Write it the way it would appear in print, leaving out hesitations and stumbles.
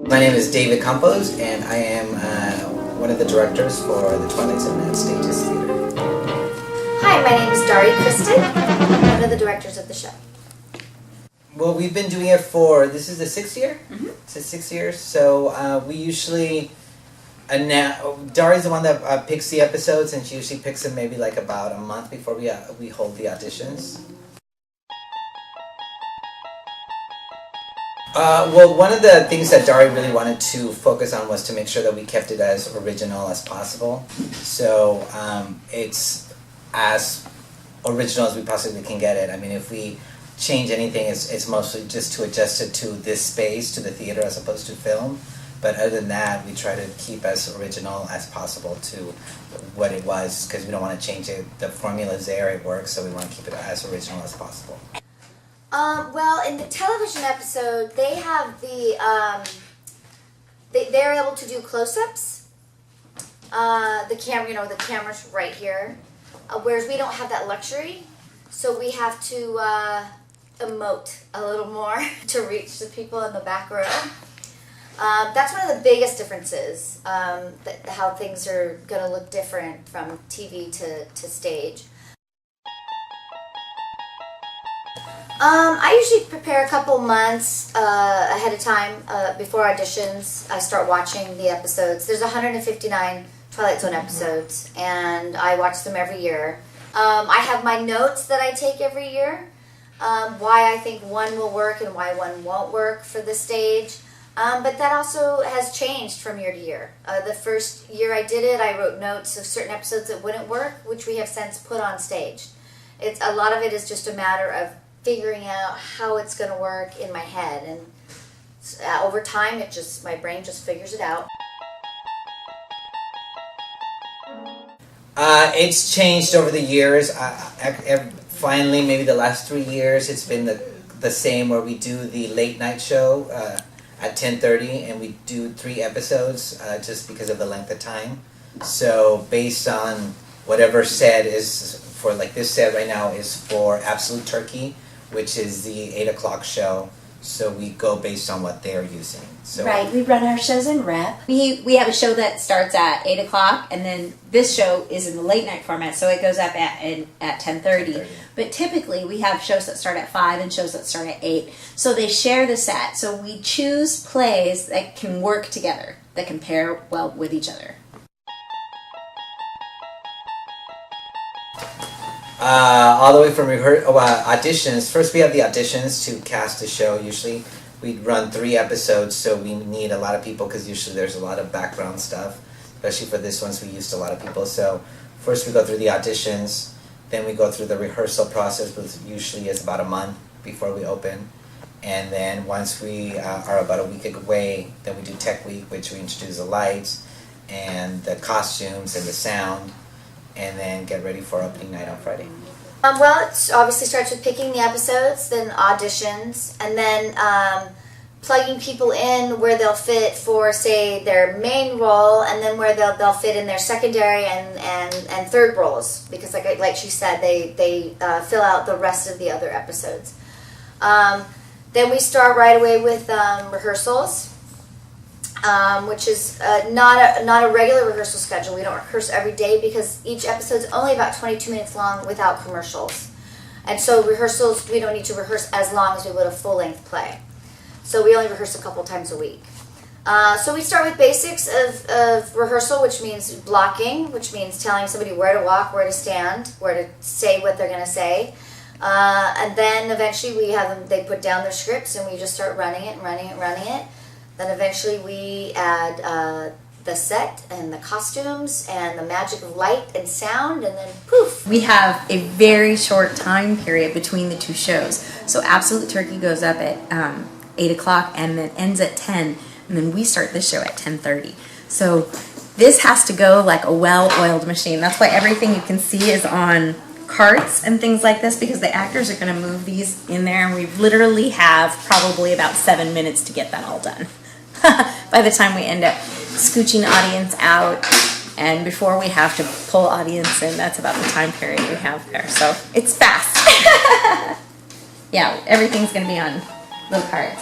My name is David Campos, and I am one of the directors for the Twilight at STAGEStheatre. Hi, my name is Dari Kristen, one of the directors of the show. Well, we've been doing it for, this is the 6th year? Mm-hmm. It's the 6th year, so we usually, Dari's the one that picks the episodes, and she usually picks them maybe like about a month before we hold the auditions. Well, one of the things that Dari really wanted to focus on was to make sure that we kept it as original as possible. So it's as original as we possibly can get it. I mean, if we change anything, it's mostly just to adjust it to this space, to the theater, as opposed to film. But other than that, we try to keep as original as possible to what it was, because we don't want to change it. The formula's there, it works, so we want to keep it as original as possible. Well, in the television episode, they have they're able to do close-ups. The camera's right here, whereas we don't have that luxury, so we have to emote a little more to reach the people in the back row. That's one of the biggest differences, how things are going to look different from TV to stage. I usually prepare a couple months ahead of time before auditions. I start watching the episodes. There's 159 Twilight Zone episodes, and I watch them every year. I have my notes that I take every year, why I think one will work and why one won't work for the stage. But that also has changed from year to year. The first year I did it, I wrote notes of certain episodes that wouldn't work, which we have since put on stage. A lot of it is just a matter of figuring out how it's going to work in my head, and over time my brain just figures it out. It's changed over the years. Finally, maybe the last 3 years, it's been the same, where we do the late night show at 10:30, and we do 3 episodes just because of the length of time. So based on whatever set is for, like this set right now is for Absolute Turkey, which is the 8 o'clock show. So we go based on what they're using. So right, we run our shows in rep. We have a show that starts at 8 o'clock, and then this show is in the late night format, so it goes up at 10:30. But typically we have shows that start at 5 and shows that start at 8. So they share the set. So we choose plays that can work together, that can pair well with each other. All the way from auditions. First we have the auditions to cast a show. Usually we run 3 episodes, so we need a lot of people, because usually there's a lot of background stuff. Especially for this one, we used a lot of people. So first we go through the auditions, then we go through the rehearsal process, which usually is about a month before we open. And then once we are about a week away, then we do Tech Week, which we introduce the lights and the costumes and the sound, and then get ready for opening night on Friday. Well, it obviously starts with picking the episodes, then auditions, and then plugging people in where they'll fit for, say, their main role, and then where they'll fit in their secondary and third roles, because like she said, they fill out the rest of the other episodes. Then we start right away with rehearsals. Which is not a regular rehearsal schedule. We don't rehearse every day because each episode's only about 22 minutes long without commercials. And so rehearsals, we don't need to rehearse as long as we would a full-length play. So we only rehearse a couple times a week. So we start with basics of rehearsal, which means blocking, which means telling somebody where to walk, where to stand, where to say what they're going to say. And then eventually we have them, they put down their scripts, and we just start running it. Then eventually we add the set and the costumes and the magic of light and sound, and then poof. We have a very short time period between the 2 shows. So Absolute Turkey goes up at 8 o'clock and then ends at 10, and then we start this show at 10:30. So this has to go like a well-oiled machine. That's why everything you can see is on carts and things like this, because the actors are going to move these in there, and we literally have probably about 7 minutes to get that all done. By the time we end up scooching the audience out, and before we have to pull audience in, that's about the time period we have there. So it's fast. Yeah, everything's going to be on little cards.